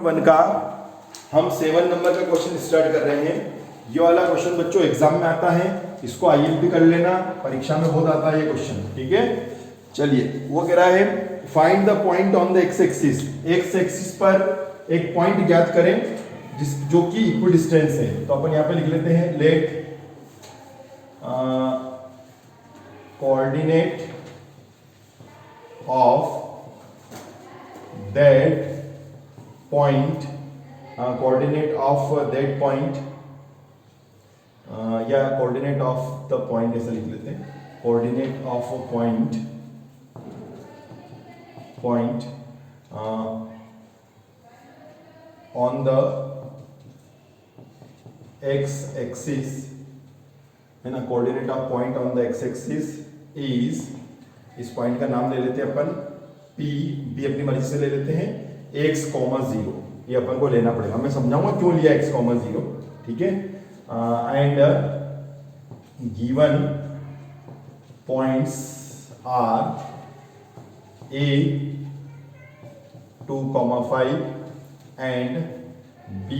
One का हम 7 number का क्वेश्चन स्टार्ट कर रहे हैं। ये वाला क्वेश्चन बच्चों एग्जाम में आता है, इसको आईएमपी कर लेना, परीक्षा में बहुत आता है ये क्वेश्चन। ठीक है, चलिए वो कह रहा है find the point on the x axis. X axis पर एक पॉइंट ज्ञात करें जो कि इक्वल डिस्टेंस है। तो अपन यहाँ पे लिख लेते हैं let coordinate of that point, coordinate of that point या कोऑर्डिनेट ऑफ द पॉइंट ऐसा लिख लेते हैं, coordinate of a point on the x axis है ना। Coordinate of point on the x axis is, इस पॉइंट का नाम ले लेते हैं अपन पी, बी अपनी मर्जी से ले लेते हैं, x, 0। ये अपन को लेना पड़ेगा, मैं समझाऊंगा क्यों लिया x, 0। ठीक है, and given points are a 2,5 and b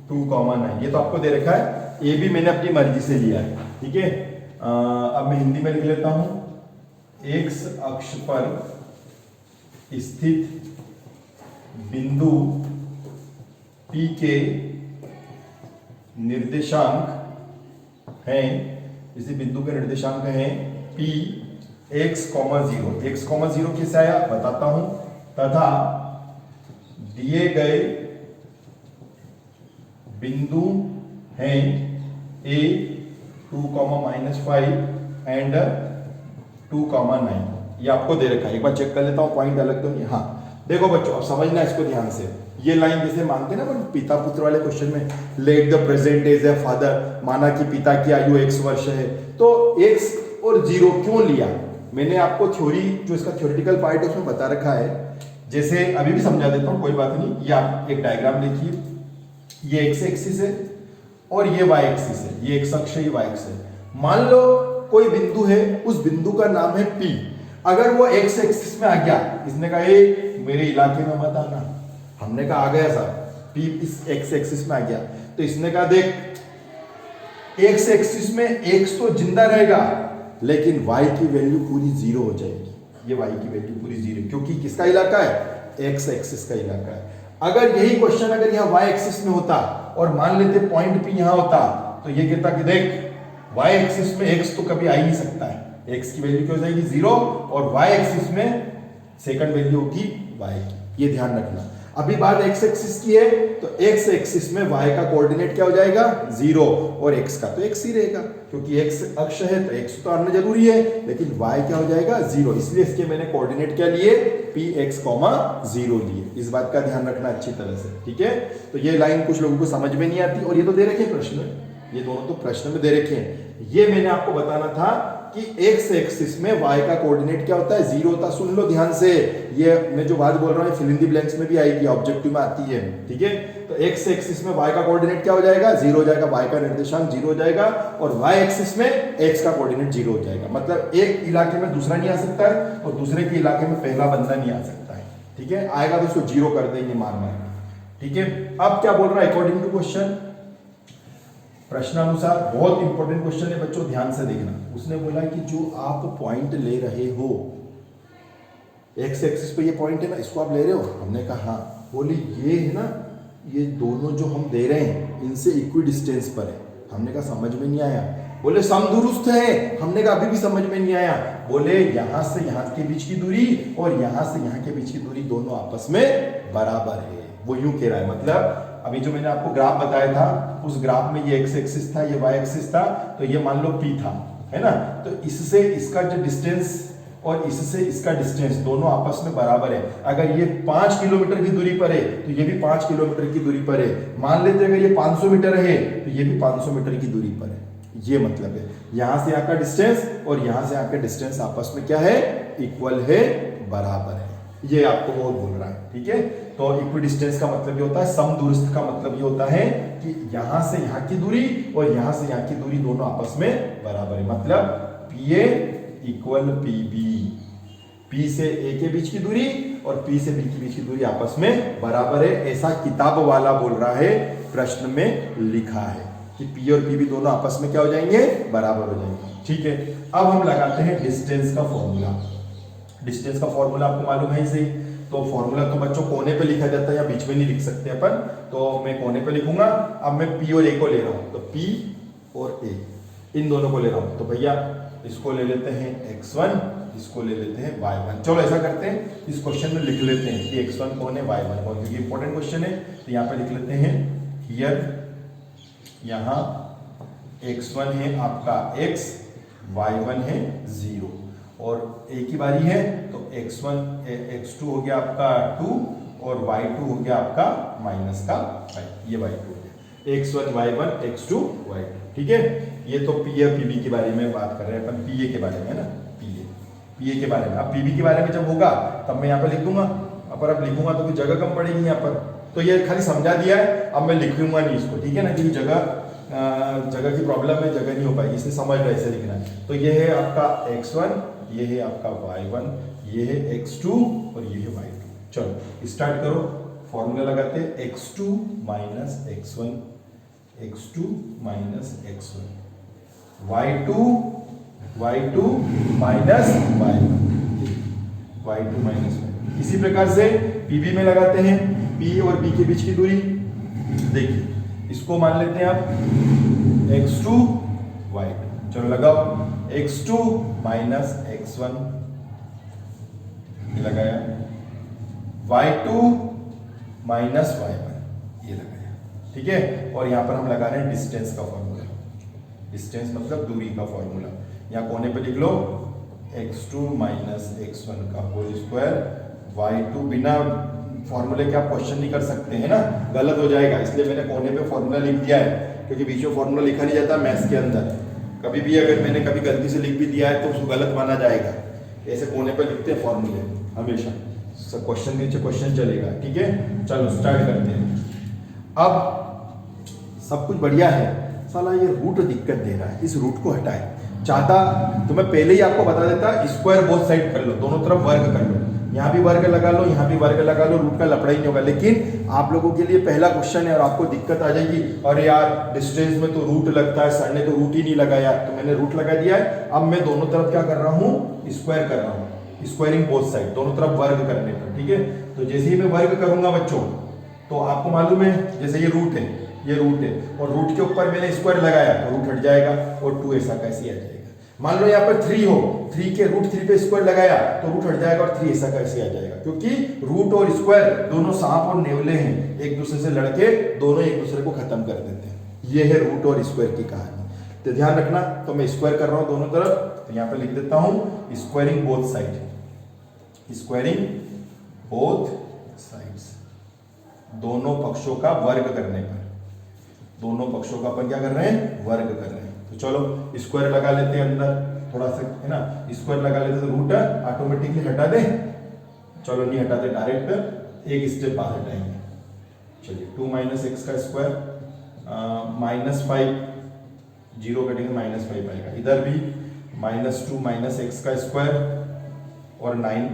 2,9। ये तो आपको दे रखा है, a भी मैंने अपनी मर्जी से लिया है। ठीक है, अब मैं हिंदी में लिख लेता हूं, x अक्ष पर स्थित बिंदु P के निर्देशांक हैं, इसी बिंदु के निर्देशांक हैं P x, 0। x, 0 कैसे आया बताता हूं, तथा दिए गए बिंदु हैं A 2,-5 एंड 2,9। ये आपको दे रखा है, एक बार चेक कर लेता हूं पॉइंट अलग तो नहीं। हाँ देखो बच्चों, अब समझना इसको ध्यान से। ये लाइन जैसे मानते हैं ना पिता पुत्र वाले क्वेश्चन में, let the present age a father, माना कि पिता की आयु x वर्ष है, तो x और 0 क्यों लिया, मैंने आपको थ्योरी जो इसका थ्योरेटिकल पार्ट है उसमें बता रखा है। जैसे अभी भी समझा देता हूं, कोई बात नहीं। ये आप एक डायग्राम देखिए, ये x एक्सिस है और ये y एक्सिस है, ये x अक्ष है, ये y अक्ष है। मान लो कोई बिंदु है, उस बिंदु का नाम है P। अगर वो x एक्सिस में आ गया, इसने कहा ए मेरे इलाके में मत आना, हमने कहा आ गया सर, P इस x एक्सिस में आ गया, तो इसने कहा देख x एक्सिस में x तो जिंदा रहेगा लेकिन y की वैल्यू पूरी 0 हो जाएगी। ये y की वैल्यू पूरी 0, क्योंकि किसका इलाका है, x एक्सिस का इलाका है। अगर यही क्वेश्चन अगर यहाँ y एक्सिस में होता और मान लेते पॉइंट P यहाँ होता, तो ये कहता कि देख y एक्सिस में x तो कभी आ ही नहीं सकता है, x की वैल्यू क्या हो जाएगी 0, और y एक्सिस में सेकंड वैल्यू होगी y की। ये ध्यान रखना। अभी बात x एक्सिस की है, तो x एक्सिस में y का कोऑर्डिनेट क्या हो जाएगा 0 और x का तो x ही रहेगा, क्योंकि x अक्ष है तो x तो आना जरूरी है, लेकिन y क्या हो जाएगा 0। इसलिए इसके मैंने कोऑर्डिनेट क्या लिए, px, 0 लिए। इस बात का ध्यान रखना अच्छी तरह से। ठीक है, तो ये लाइन कुछ लोगों को समझ में नहीं आती, और ये तो दे रखे प्रश्न में, ये दोनों तो प्रश्न में दे रखे हैं। ये मैंने आपको बताना था कि x एक्सिस में y का कोऑर्डिनेट क्या होता है 0 होता। सुन लो ध्यान से, ये मैं जो बात बोल रहा हूँ फिल इन द ब्लैंक्स में भी आएगी, ऑब्जेक्टिव में आती है। ठीक है, तो x एक्सिस में y का कोऑर्डिनेट क्या हो जाएगा 0 हो जाएगा, y का निर्देशांक 0 हो जाएगा, और y एक्सिस में x का कोऑर्डिनेट 0 हो जाएगा। मतलब एक इलाके में दूसरा नहीं आ सकता है और दूसरे के इलाके में पहला बंदा नहीं आ सकता है। ठीक है, आएगा तो उसको 0 कर देंगे मार मार। ठीक है, अब क्या बोल रहा है अकॉर्डिंग टू क्वेश्चन, प्रश्नानुसार, बहुत इंपॉर्टेंट क्वेश्चन है बच्चों, ध्यान से देखना। उसने बोला कि जो आप पॉइंट ले रहे हो, एक्स एक्सिस पे ये पॉइंट है ना, इसको आप ले रहे हो, हमने कहा हाँ। बोले ये है ना, ये दोनों जो हम दे रहे हैं इनसे इक्वी डिस्टेंस पर है, हमने कहा समझ में नहीं आया। बोले समदूरस्थ है, हमने कहा अभी भी समझ में नहीं आया। बोले यहां से यहां के बीच की दूरी और यहां से यहां के बीच की दूरी दोनों आपस में बराबर है। वो यूं कह रहा है, मतलब अभी जो मैंने आपको ग्राफ बताया था, उस ग्राफ में ये x एक्सिस था, ये y एक्सिस था, तो ये मान लो P था, है ना। तो इससे इसका जो डिस्टेंस और इससे इसका डिस्टेंस दोनों आपस में बराबर है। अगर ये 5 किलोमीटर की दूरी पर है तो ये भी 5 किलोमीटर की दूरी पर है। मान लेते हैं अगर ये 500 मीटर है तो ये भी 500 मीटर की दूरी पर है। ये मतलब है यहां से यहाँ का डिस्टेंस और यहां से यहाँ का डिस्टेंस आपस में क्या है, इक्वल है, बराबर है। ये आपको वो बोल रहा है। ठीक है, तो इक्वी डिस्टेंस का मतलब ये होता है, समदूरस्थ का मतलब ये होता है कि यहां से यहां की दूरी और यहां से यहां की दूरी दोनों आपस में बराबर है। मतलब PA इक्वल PB, P से A के बीच की दूरी और P से B के बीच की दूरी आपस में बराबर है, ऐसा किताब वाला बोल रहा है, प्रश्न में लिखा है कि P और P भी दोनों आपस में क्या हो जाएंगे, बराबर हो जाएंगे। ठीक है, अब हम लगाते हैं डिस्टेंस का फॉर्मूला। डिस्टेंस का फॉर्मूला आपको मालूम है इसे, तो फॉर्मूला तो बच्चों कोने पे लिखा जाता है या बीच में नहीं लिख सकते अपन, तो मैं कोने पे लिखूंगा। अब मैं P और A को ले रहा हूं, तो P और A इन दोनों को ले रहा हूं, तो भैया इसको ले लेते हैं x1, इसको ले लेते हैं y1। चलो ऐसा करते हैं, इस क्वेश्चन में लिख लेते हैं कि x1 कौन है, y1 कौन, क्योंकि इंपॉर्टेंट क्वेश्चन है। तो यहाँ पे लिख लेते हैं हियर, यहाँ x1 है आपका x, y1 है 0 और a की बारी है, तो x2 हो गया आपका 2 और y2 हो गया आपका माइनस का 5, ये y2 हो गया, x1 y1 x2 y2। ठीक है, ये तो P और PB के बारे में बात कर रहे हैं अपन, PA के बारे में है ना, PA के बारे में। अब PB के बारे में जब होगा तब मैं यहाँ पे लिख दूंगा, पर अब लिखूंगा तो कुछ जगह कम पड़ेगी यहाँ पर, तो ये खाली समझा दिया है, अब मैं लिखूंगा नहीं इसको, ठीक है ना, क्योंकि जगह की प्रॉब्लम है, जगह नहीं हो पाएगी, इसलिए समझ रहे ऐसे लिखना है। तो ये है आपका x1, ये है आपका y1, ये है x2 और ये है y2। चलो स्टार्ट करो, फॉर्मूला लगाते हैं x2 minus x1, x2 minus x1, y2 minus y2 minus y। इसी प्रकार से PB में लगाते हैं, P और B के बीच की दूरी, देखिए इसको मान लेते हैं आप x2 y2। चलो लगाओ, x2 माइनस x1 ये लगाया, y2 माइनस y1 ये लगाया। ठीक है, और यहां पर हम लगा रहे हैं डिस्टेंस का फॉर्मूला, डिस्टेंस मतलब दूरी का फॉर्मूला। यहाँ कोने पे लिख लो x2 माइनस x1 का होल स्क्वायर, y2 बिना फॉर्मूले के आप क्वेश्चन नहीं कर सकते हैं ना, गलत हो जाएगा, इसलिए मैंने कोने पे फॉर्मूला लिख दिया है, क्योंकि बीच में फॉर्मूला लिखा नहीं जाता मैथ्स के अंदर। कभी भी अगर मैंने कभी गलती से लिख भी दिया है तो उसको गलत माना जाएगा, ऐसे कोने पे लिखते हैं फॉर्मूले हमेशा, क्वेश्चन नीचे क्वेश्चन चलेगा। ठीक है, चलो स्टार्ट करते हैं। अब सब कुछ बढ़िया है, साला ये रूट दिक्कत दे रहा है, इस रूट को हटाए। चाहता तो मैं पहले ही आपको बता देता, स्क्वायर बोथ साइड कर लो, दोनों तरफ वर्ग कर लो, यहाँ भी वर्ग लगा लो, यहाँ भी वर्ग लगा लो, रूट का लफड़ा ही नहीं होगा। लेकिन आप लोगों के लिए पहला क्वेश्चन है और आपको दिक्कत आ जाएगी, अरे यार डिस्टेंस में तो रूट लगता है, सर ने तो रूट ही नहीं लगाया, तो मैंने रूट लगा दिया है। अब मैं दोनों तरफ क्या कर रहा हूँ, स्क्वायर कर रहा हूँ, स्क्वायरिंग बोथ साइड, दोनों तरफ वर्ग करने पर। ठीक है, तो जैसे ही मैं वर्ग करूंगा बच्चों, तो आपको मालूम है जैसे ये रूट है, ये रूट है, और रूट के ऊपर मैंने स्क्वायर लगाया तो रूट हट जाएगा और 2 ऐसा कैसे आ जाएगा। मान लो यहाँ पर 3 हो, 3 के रूट 3 पे स्क्वायर लगाया तो रूट हट जाएगा और 3 ऐसा कैसे आ जाएगा, क्योंकि रूट और स्क्वायर दोनों सांप और नेवले हैं, एक दूसरे से लड़के दोनों एक दूसरे को खत्म कर देते हैं। ये है रूट और स्क्वायर की कहानी, तो ध्यान रखना। तो मैं स्क्वायर कर रहा हूँ दोनों तरफ, तो यहाँ पे लिख देता हूँ squaring both side, squaring both sides, दोनों पक्षों का वर्ग करने पर, दोनों पक्षों का अपन क्या कर रहे हैं, वर्ग कर रहे हैं। तो चलो स्क्वायर लगा लेते हैं अंदर, थोड़ा सा है ना, स्क्वायर लगा लेते तो रूट ऑटोमेटिकली हटा दे। चलो नहीं हटाते, डायरेक्ट एक स्टेप बाद हटाएंगे। चलिए 2 माइनस एक्स का स्क्वायर माइनस 5, 0 कटेंगे -5 आएगा, इधर भी -2 माइनस एक्स का स्क्वायर और 9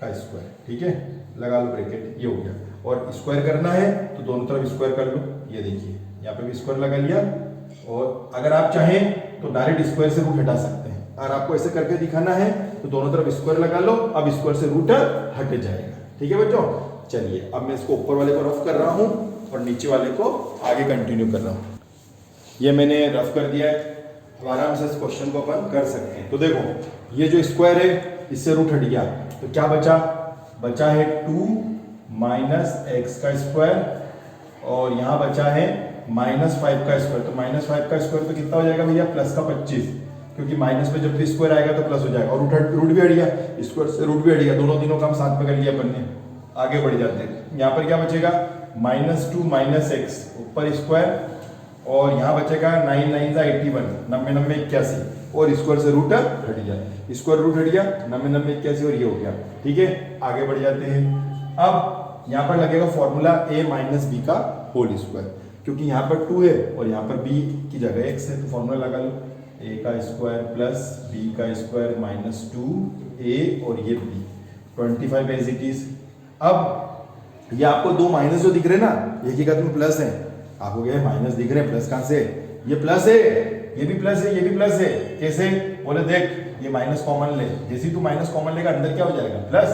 का स्क्वायर। ठीक है, लगा लो ब्रैकेट, ये हो गया। और स्क्वायर करना है तो दोनों तरफ स्क्वायर कर लो, ये देखिए यहाँ पे भी स्क्वायर लगा लिया, और अगर आप चाहें तो डायरेक्ट स्क्वायर से रूट हटा सकते हैं। अगर आपको ऐसे करके दिखाना है तो दोनों तरफ स्क्वायर लगा लो, अब स्क्वायर से रूट हट जाएगा। ठीक है बच्चों, चलिए अब मैं इसको ऊपर वाले को रफ कर रहा हूँ और नीचे वाले को आगे कंटिन्यू कर रहा हूँ। ये मैंने रफ कर दिया है, अब आराम से इस क्वेश्चन को अपन कर सकते हैं। तो देखो ये जो स्क्वायर है इससे रूट हट गया, तो क्या बचा, बचा है 2 माइनस एक्स का स्क्वायर, और यहाँ बचा है -5 का स्क्वायर। तो -5 का स्क्वायर तो कितना हो जाएगा भैया, प्लस का 25, क्योंकि माइनस में जब भी स्क्वायर आएगा तो प्लस हो जाएगा, और रूट भी हट गया, स्क्वायर से रूट भी हट गया, दोनों तीनों काम साथ में कर लिया अपन ने। आगे बढ़ जाते हैं, यहाँ पर क्या बचेगा, -2 माइनस एक्स ऊपर स्क्वायर, और यहाँ बचेगा 9 9 का 81, 90 90 81, और स्क्वायर से रूट हट गया, स्क्वायर रूट हट गया, 90 90 81 और ये हो गया। ठीक है, आगे बढ़ जाते हैं। अब यहाँ पर लगेगा फॉर्मूला a माइनस बी का होल स्क्वायर, क्योंकि यहाँ पर 2 है और यहाँ पर b की जगह x है, तो फॉर्मूला लगा लो ए का स्क्वायर प्लस बी का स्क्वायर माइनस 2a और ये b 25 एज इट इज। अब ये आपको दो माइनस जो दिख रहे हैं ना, ये हकीकत में प्लस है, आपको क्या माइनस दिख रहे हैं, प्लस कहां से, ये प्लस है, ये भी प्लस है, ये भी प्लस है, कैसे बोले देख ये माइनस कॉमन ले, जैसे तू माइनस कॉमन लेगा अंदर क्या हो जाएगा प्लस,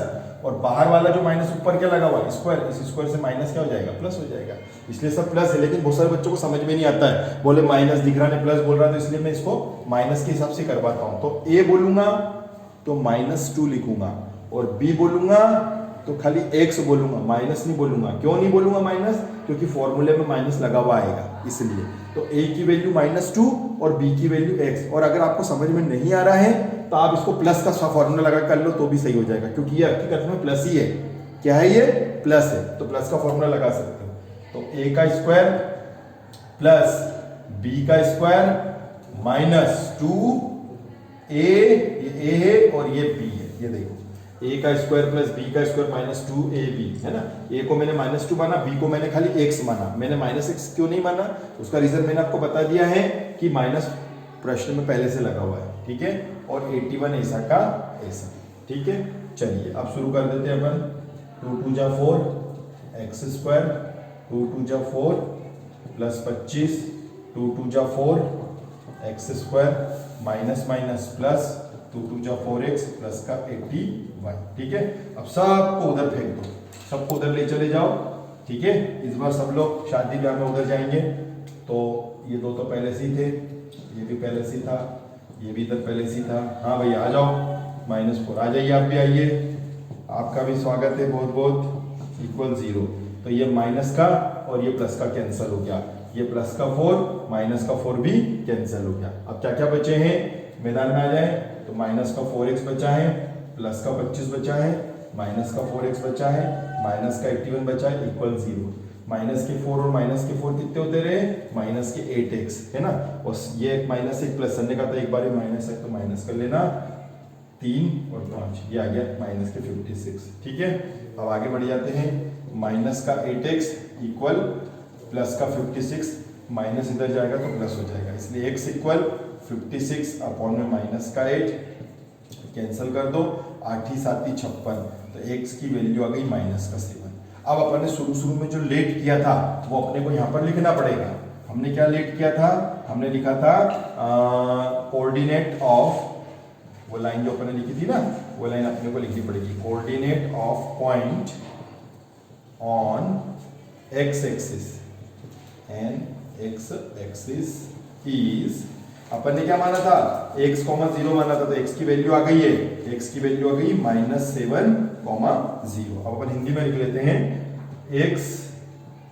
और बाहर वाला जो माइनस ऊपर क्या लगा हुआ स्क्वायर, इस स्क्वायर से माइनस क्या हो जाएगा प्लस हो जाएगा, इसलिए सब प्लस है। लेकिन बहुत सारे बच्चों को समझ में नहीं आता है, बोले माइनस दिख रहा है प्लस बोल रहा है, तो इसलिए मैं इसको माइनस के हिसाब से करवाता हूं। तो ए बोलूंगा तो -2 लिखूंगा, और बी बोलूंगा तो खाली x बोलूंगा, माइनस नहीं बोलूंगा। क्यों नहीं बोलूंगा माइनस, क्योंकि फॉर्मूले में माइनस लगा हुआ आएगा इसलिए। तो a की वैल्यू -2 और b की वैल्यू x। और अगर आपको समझ में नहीं आ रहा है तो आप इसको प्लस का फॉर्मूला लगा कर लो तो भी सही हो जाएगा, क्योंकि ये हकीकत में प्लस ही है। क्या है ये, प्लस है, तो प्लस का फॉर्मूला लगा सकते हो। तो a का स्क्वायर प्लस b का स्क्वायर -2a, ये a है और ये b है, ये देखो a का स्क्वायर प्लस b का स्क्वायर -2ab है ना। a को मैंने -2 माना, b को मैंने खाली x माना। मैंने -x क्यों नहीं माना, उसका रीजन मैंने आपको बता दिया है कि माइनस प्रश्न में पहले से लगा हुआ है, ठीक है। और 81 ऐसा का ऐसा, ठीक है। चलिए अब शुरू कर देते हैं अपन। 2 2 जा 4 x स्क्वायर, 2 2 जा 4 प्लस 25, 2 2 जा 4 x square minus minus plus 2 2 जा 4x प्लस का 81, ठीक है। अब सबको उधर फेंक दो, सबको उधर ले चले जाओ, ठीक है। इस बार सब लोग शादी ब्याह में उधर जाएंगे, तो ये दो तो पहले से ही थे, ये भी पहले से था, ये भी इधर पहले से था। हाँ भैया आ जाओ, -4 आ जाइए, आप भी आइए, आपका भी स्वागत है बहुत बहुत। इक्वल 0, तो ये माइनस का और ये प्लस का कैंसिल हो गया, ये प्लस का 4 माइनस का 4 भी कैंसिल हो गया। अब क्या क्या बचे हैं मैदान में आ जाए, तो माइनस का 4x बचा है, प्लस का 25 बचा है, माइनस का 4x बचा है, माइनस का 81 बचा है, इक्वल 0। माइनस के 4 और माइनस के 4 कितने होते रहे, माइनस के 8x है ना। और ये एक माइनस एक प्लस करने का था, एक बार माइनस है तो माइनस कर लेना, 3 और 5 ये आ गया माइनस के 56, ठीक है। अब आगे बढ़ जाते हैं। माइनस का 8x इक्वल प्लस का 56, माइनस इधर जाएगा तो प्लस हो जाएगा, इसलिए x इक्वल 56 अपॉन में माइनस का 8 कैंसिल कर दो, 8 ही 7 ही 56, तो x की वैल्यू आ गई माइनस का 7। अब अपन ने शुरू में जो लेट किया था वो अपने को यहाँ पर लिखना पड़ेगा। हमने क्या लेट किया था, हमने लिखा था कोऑर्डिनेट ऑफ, वो लाइन जो अपन ने लिखी थी ना, वो लाइन अपने को लिखनी पड़ेगी। Coordinate of point on x axis and x axis is, अपन ने क्या माना था, x, 0 माना था, तो x की वैल्यू आ गई है, x की वैल्यू आ गई -7, 0। अब अपन हिंदी में लिख लेते हैं, x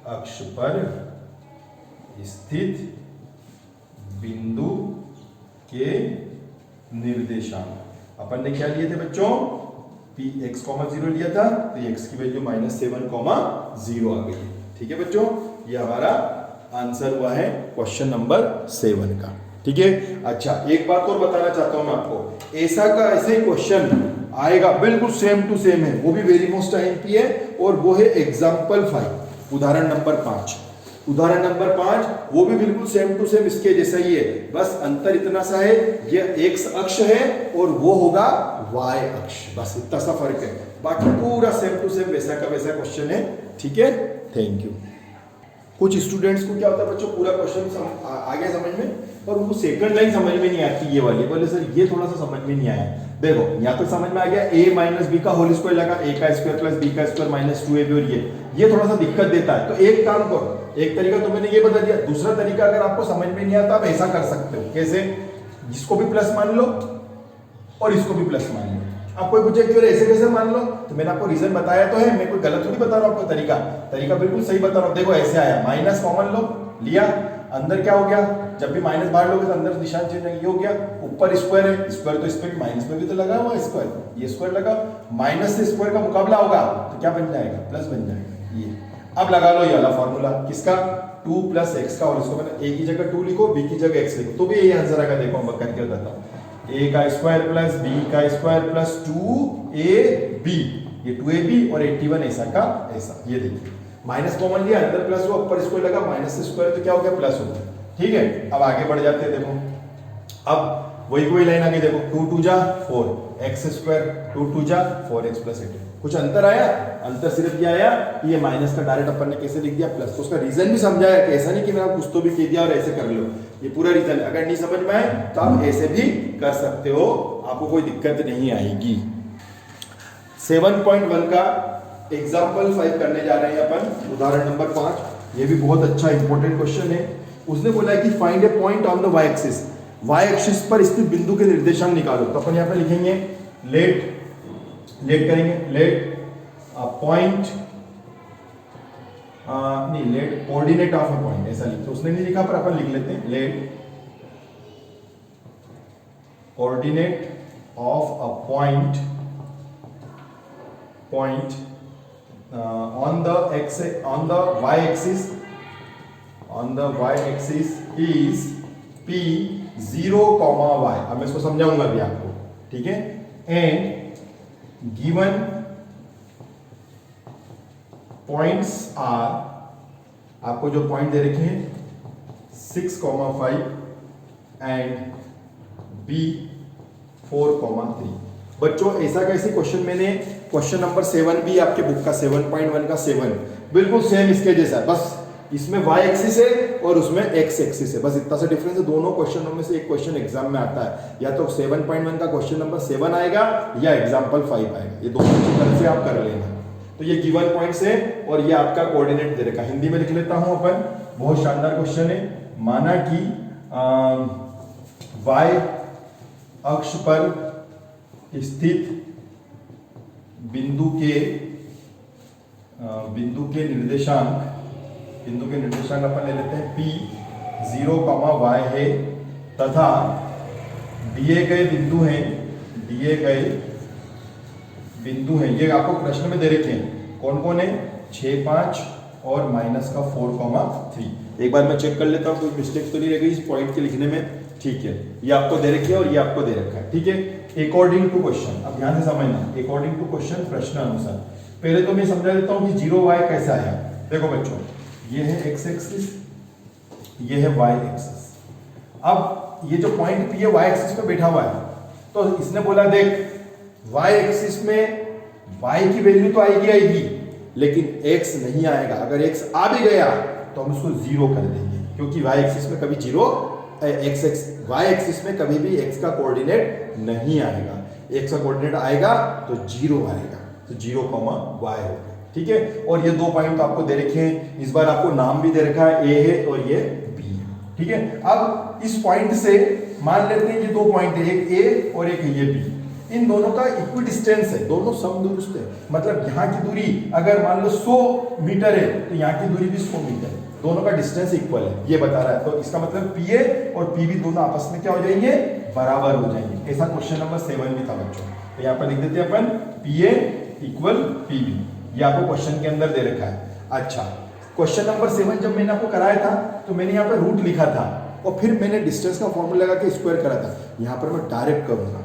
अक्ष पर स्थित बिंदु के निर्देशांक। अपन ने क्या लिए थे बच्चों, x, 0 लिया था, तो x की वैल्यू -7, 0 आ गई है, ठीक है बच्चों। ये हमारा आंसर हुआ है क्वेश्चन नंबर 7 का, ठीक है। अच्छा एक बात और बताना चाहता हूं मैं आपको, ऐसा का ऐसे क्वेश्चन आएगा बिल्कुल सेम टू सेम है, वो भी वेरी मोस्ट आईएमपी है, और वो है एग्जाम्पल 5, उदाहरण नंबर 5। उदाहरण नंबर 5 वो भी बिल्कुल सेम टू सेम इसके जैसा ही है, बस अंतर इतना सा है, ये x अक्ष है और वो होगा y अक्ष, बस इतना सा फर्क है, बाकी पूरा सेम टू सेम वैसा का वैसा क्वेश्चन है, ठीक है। Thank you. कुछ स्टूडेंट्स को क्या होता है बच्चों, पूरा क्वेश्चन आ गया समझ में, पर उनको सेकंड लाइन समझ में नहीं आती, ये वाली बोले सर ये थोड़ा सा समझ में नहीं आया। देखो या तो समझ में आ गया a माइनस बी का होल स्क्वायर लगा, a का स्क्वायर प्लस b का स्क्वायर माइनस 2ab, और ये थोड़ा सा दिक्कत देता है। तो एक काम करो, एक तरीका तो मैंने ये बता दिया, दूसरा तरीका अगर आपको समझ में नहीं आता आप ऐसा कर सकते हो, कैसे, जिसको भी प्लस मान लो और इसको भी प्लस मान लो। आप कोई पूछे क्यों ऐसे कैसे मान लो, तो मैंने आपको रीजन बताया तो है, मैं कोई गलत थोड़ी बता रहा हूं आपको, तरीका बिल्कुल सही बता रहा हूं। देखो ऐसे आया, माइनस कॉमन लो, लिया, अंदर क्या हो गया, जब भी माइनस बाहर लोगे तो अंदर निशान चेंज ये हो गया, ऊपर स्क्वायर है, स्क्वायर तो इस पे माइनस पे भी तो लगा हुआ स्क्वायर, ये स्क्वायर लगा, माइनस से स्क्वायर का मुकाबला होगा तो क्या बन जाएगा, प्लस बन जाएगा ये। अब लगा लो ये वाला फॉर्मूला किसका, 2 + x का, और इसको मैंने a की जगह 2 लिखो, b की जगह x लिखो, तो भी यही आंसर आएगा। देखो मैं करके बताता हूं, a का स्क्वायर प्लस b का स्क्वायर प्लस 2ab, ये 2ab और 81 ऐसा का ऐसा, ये देखिए माइनस कॉमन लिया, अंदर प्लस हुआ, ऊपर स्क्वायर लगा, माइनस से स्क्वायर तो क्या हो गया, प्लस हो गया, ठीक है। अब आगे बढ़ जाते हैं, देखो अब वही लाइन आ गई, देखो 2 2 जा 4 एक्स स्क्वायर, 2 2 जा 4x प्लस 8। कुछ अंतर आया? अंतर सिर्फ ये आया कि ये माइनस का डायरेक्ट अपन ने कैसे लिख दिया प्लस। तो उसका रीजन भी समझाया कि ऐसा नहीं कि मैंने कुछ तो भी कह दिया और ऐसे कर लो, ये पूरा रीजन। अगर नहीं समझ में आए तो आप ऐसे भी कर सकते हो, आपको कोई दिक्कत नहीं आएगी। 7.1 का एग्जाम्पल 5 करने जा रहे हैं अपन, उदाहरण नंबर 5। ये भी बहुत अच्छा इंपॉर्टेंट क्वेश्चन है। उसने बोला है कि find a point on the y axis, y axis पर स्थित बिंदु के निर्देशांक निकालो। तो अपन यहाँ पे लिखेंगे लेट करेंगे, लेट पॉइंट, नहीं let coordinate of a point, ऐसा लिखते। उसने नहीं लिखा पर अपन लिख लेते हैं, let coordinate of a point on the y axis is p 0, y। अब मैं इसको समझाऊंगा भी आपको, ठीक है। एंड गिवन पॉइंट्स आर, आपको जो पॉइंट दे रखे हैं 6, 5 एंड b 4, 3। बच्चों ऐसा कैसे क्वेश्चन, मैंने क्वेश्चन नंबर 7 भी आपके बुक का 7.1 का 7 बिल्कुल सेम इसके जैसा है, बस इसमें y एक्सिस है और उसमें x एक्सिस है, बस इतना सा डिफरेंस है। दोनों क्वेश्चनों में से एक क्वेश्चन एग्जाम में आता है, या तो 7.1 का क्वेश्चन नंबर 7 आएगा या एग्जाम्पल 5 आएगा, ये दोनों की तरह से आप कर लेना। तो ये गिवन पॉइंट्स है और ये आपका कोऑर्डिनेट दे रखा है। हिंदी में लिख लेता हूं अपन, बहुत शानदार क्वेश्चन है। माना कि y अक्ष पर स्थित बिंदु के निर्देशांक अपन ले लेते हैं p 0, y है, तथा दिए गए बिंदु हैं, ये आपको प्रश्न में दे रखे हैं। कौन कौन है? 6, 5 और माइनस का 4, 3। एक बार मैं चेक कर लेता हूँ कोई मिस्टेक तो नहीं रह गई इस पॉइंट के लिखने में, ठीक है। ये आपको दे रखी है और ये आपको दे रखा है, ठीक है। अकॉर्डिंग टू क्वेश्चन, अब ध्यान से समझना, अकॉर्डिंग टू क्वेश्चन, प्रश्न अनुसार। पहले तो मैं समझा देता हूँ कि 0y कैसे आया। देखो बच्चों, ये है x एक्सिस, ये है y एक्सिस। अब ये जो पॉइंट P है y एक्सिस पे बैठा हुआ है, तो इसने बोला देख y एक्सिस में y की वैल्यू तो आएगी, लेकिन x नहीं आएगा। अगर x आ भी गया तो हम उसको 0 कर देंगे, क्योंकि y एक्सिस में कभी y एक्सिस में कभी भी x का कोऑर्डिनेट नहीं आएगा। x का कोऑर्डिनेट आएगा तो 0 आएगा, तो 0, y होगा, ठीक है। और ये 2 पॉइंट तो आपको दे रखे हैं, इस बार आपको नाम भी दे रखा है, a है और ये b है, ठीक है। अब इस पॉइंट से मान लेते हैं ये 2 पॉइंट है, एक a और एक ये b, इन दोनों का इक्वी डिस्टेंस है, दोनों समदूरस्थ है। मतलब यहाँ की दूरी अगर मान लो 100 मीटर है तो यहाँ की दूरी भी 100 मीटर है, दोनों का डिस्टेंस इक्वल है, ये बता रहा है। तो इसका मतलब PA और PB दोनों आपस में क्या हो जाएंगे? बराबर हो जाएंगे। ऐसा क्वेश्चन नंबर 7 भी था बच्चों। तो यहाँ पर लिख देते हैं अपन PA इक्वल PB, ये आपको क्वेश्चन के अंदर दे रखा है। अच्छा, क्वेश्चन नंबर 7 जब मैंने आपको कराया था तो मैंने यहाँ पर रूट लिखा था और फिर मैंने डिस्टेंस का फॉर्मूला लगा के स्क्वायर करा था। यहाँ पर मैं डायरेक्ट करूंगा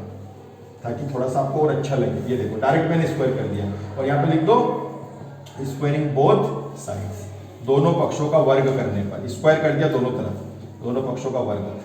ताकि थोड़ा सा आपको और अच्छा लगे। ये देखो डायरेक्ट मैंने स्क्वायर कर दिया और यहाँ पे लिख दो स्क्वायरिंग बोथ साइड्स, दोनों पक्षों का वर्ग करने पर स्क्वायर कर दिया दोनों तरफ, दोनों पक्षों का वर्ग।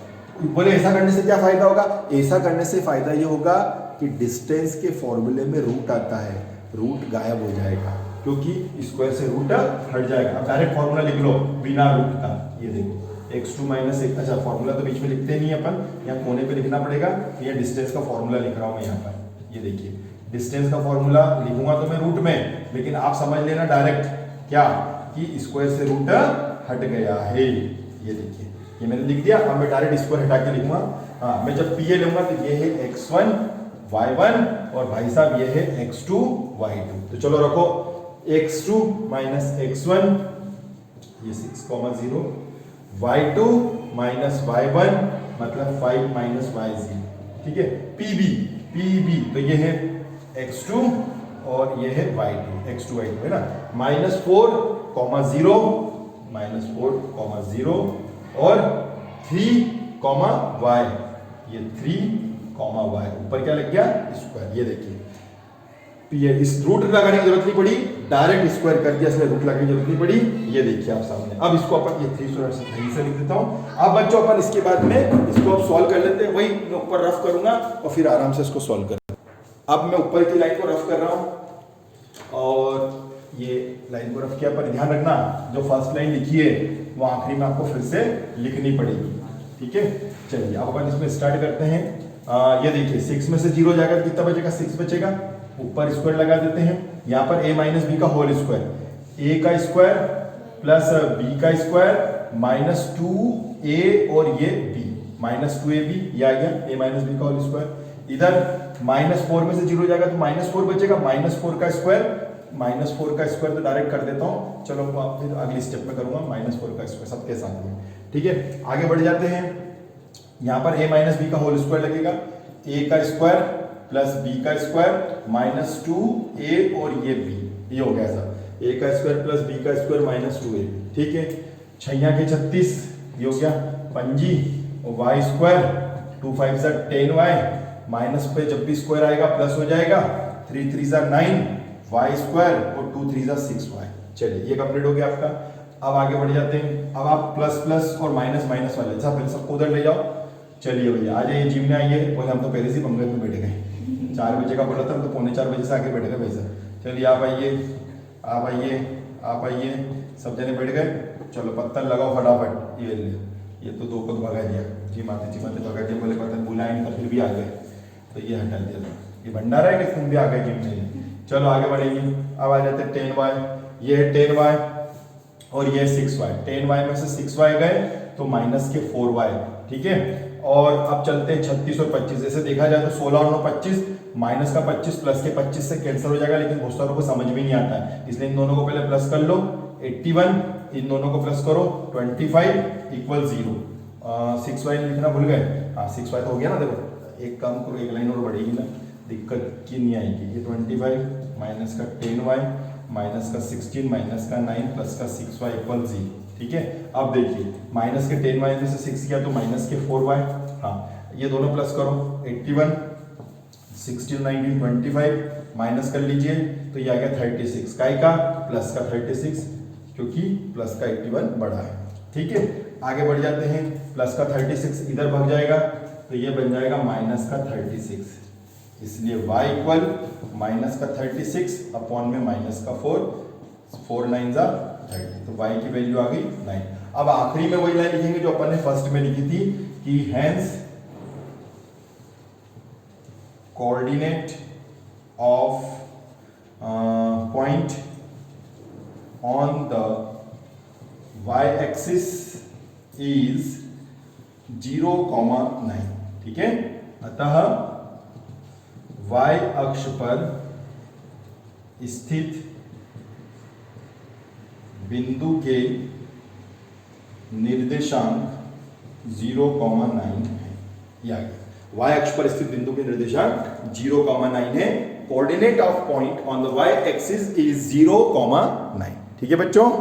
बोले ऐसा करने से क्या फायदा होगा? ऐसा करने से फायदा ये होगा कि डिस्टेंस के फॉर्मूले में रूट आता है, रूट गायब हो जाएगा क्योंकि स्क्वायर से रूट हट जाएगा। अब डायरेक्ट फॉर्मूला लिख लो बिना रूट का, ये देखो x2 माइनस एक, अच्छा फॉर्मूला तो बीच में लिखते नहीं अपन, यहाँ कोने पे लिखना पड़ेगा। ये डिस्टेंस का फॉर्मूला लिख रहा हूँ मैं यहाँ पर, ये देखिए डिस्टेंस का फॉर्मूला लिखूंगा तो मैं रूट में, लेकिन आप समझ लेना डायरेक्ट क्या कि स्क्वायर से रूट हट गया है। ये देखिए ये मैंने लिख दिया, अब मैं डायरेक्ट स्क्वायर हटा के लिखूंगा। हाँ, मैं जब PA लूंगा तो ये है x1 y1 और भाई साहब ये है x2 y2। तो चलो रखो x2 माइनस x1 ये 6,0, y2 माइनस y1 मतलब 5 माइनस y0, ठीक है। PB तो ये है x2 और ये है y2, x2 y2 है ना, -4,0 और 3, y, ये 3, y ऊपर क्या लग गया? स्क्वायर। ये देखिए ये इस रूट लगाने की जरूरत नहीं पड़ी, डायरेक्ट स्क्वायर कर दिया, इसलिए रूट लगाने की जरूरत नहीं पड़ी। ये देखिए आप सामने। अब इसको अपन ये 3 से लिख देता हूँ। अब बच्चों अपन इसके बाद में इसको अब सॉल्व कर लेते हैं। वही मैं ऊपर रफ करूंगा और फिर आराम से इसको सॉल्व कर। अब मैं ऊपर की लाइन को रफ कर रहा हूँ और ये लाइन को रफ किया, पर ध्यान रखना जो फर्स्ट लाइन लिखी है वो आखिरी में आपको फिर से लिखनी पड़ेगी, ठीक है। चलिए अब अपन इसमें स्टार्ट करते हैं। ये देखिए 6 में से 0 जाएगा तो कितना बचेगा, 6 बचेगा। ऊपर स्क्वायर लगा देते हैं। यहाँ पर a माइनस बी का होल स्क्वायर, a का स्क्वायर प्लस b का स्क्वायर माइनस 2a और ये b माइनस 2ab, ये आ गया a माइनस बी का होल स्क्वायर। इधर -4 में से 0 जाएगा तो -4 बचेगा, -4 का स्क्वायर, -4 का स्क्वायर तो डायरेक्ट कर देता हूँ। चलो फिर अगली स्टेप में करूंगा -4 का स्क्वायर सबके साथ में, ठीक है। आगे बढ़ जाते हैं। यहाँ पर a माइनस बी का होल स्क्वायर लगेगा, a का स्क्वायर प्लस b का स्क्वायर माइनस 2a और ये b, ये हो गया ऐसा। a का स्क्वायर प्लस b का स्क्वायर माइनस 2a, ठीक है। 6 के 36, ये हो गया 5 और y स्क्वायर 2 5 जा 10y, माइनस पे जब भी स्क्वायर आएगा प्लस हो जाएगा, 3 3 जा 9 y स्क्वायर और 2 3 जा 6y। चलिए ये कंप्लीट हो गया आपका। अब आगे बढ़ जाते हैं। अब आप प्लस प्लस और माइनस माइनस वाले सब पहले सबको उधर ले जाओ। चलिए भैया आ जाइए, जिम में आइए। बोले हम तो पहले से पंगत में बैठ गए, 4 बजे का बोला था, हम तो 3:45 बजे से आगे बैठ गए भैया। चलिए आप आइए, आप आइए, आप आइए, सब जने बैठ गए। चलो पत्थर लगाओ फटाफट। ये तो 2 को भगा दिया, जी माते भगा दिया। बोले पत्थर बुलाए नहीं था फिर भी आ गए, तो ये हटा दिया। ये भंडारा है कि तुम भी आ गए जिम में। चलो आगे बढ़ेंगे। अब आ जाते हैं 10y, ये है 10y और ये 6y। 10y में से 6y गए तो माइनस के 4y, ठीक है। और अब चलते हैं 36 और 25। जैसे देखा जाए तो 16 और 9 25, माइनस का 25 प्लस के 25 से कैंसिल हो जाएगा, लेकिन बहुत सारों को समझ में नहीं आता है, इसलिए इन दोनों को पहले प्लस कर लो। 81, इन दोनों को प्लस करो, 25 इक्वल 0। 6y लिखना भूल गए, हाँ 6y तो हो गया ना। देखो एक काम करो, एक लाइन और बढ़ेगी ना, दिक्कत की नहीं आएगी। ये 25 माइनस का 10y माइनस का 16 माइनस का 9 प्लस का 6y इक्वल 0, ठीक है। अब देखिए माइनस के 10y में से 6 किया तो माइनस के 4y, हाँ ये दोनों प्लस करो। 81 16 19 25 माइनस कर लीजिए तो ये आ गया 36, काय का प्लस का 36, क्योंकि प्लस का 81 बड़ा है, ठीक है। आगे बढ़ जाते हैं। प्लस का 36 इधर भाग जाएगा तो ये बन जाएगा माइनस का 36, इसलिए y इक्वल माइनस का 36 अपॉन में माइनस का 4, 4 9 जा 30, तो y की वैल्यू आ गई 9। अब आखिरी में वही लाइन लिखेंगे जो अपन ने फर्स्ट में लिखी थी कि hence coordinate of point on the y axis is 0,9, ठीक है। अतः y अक्ष पर स्थित बिंदु के निर्देशांक 0,9 है। ये आ गया, y अक्ष पर स्थित बिंदु के निर्देशांक 0,9 है। Coordinate of point on the y axis is 0,9, ठीक है बच्चों।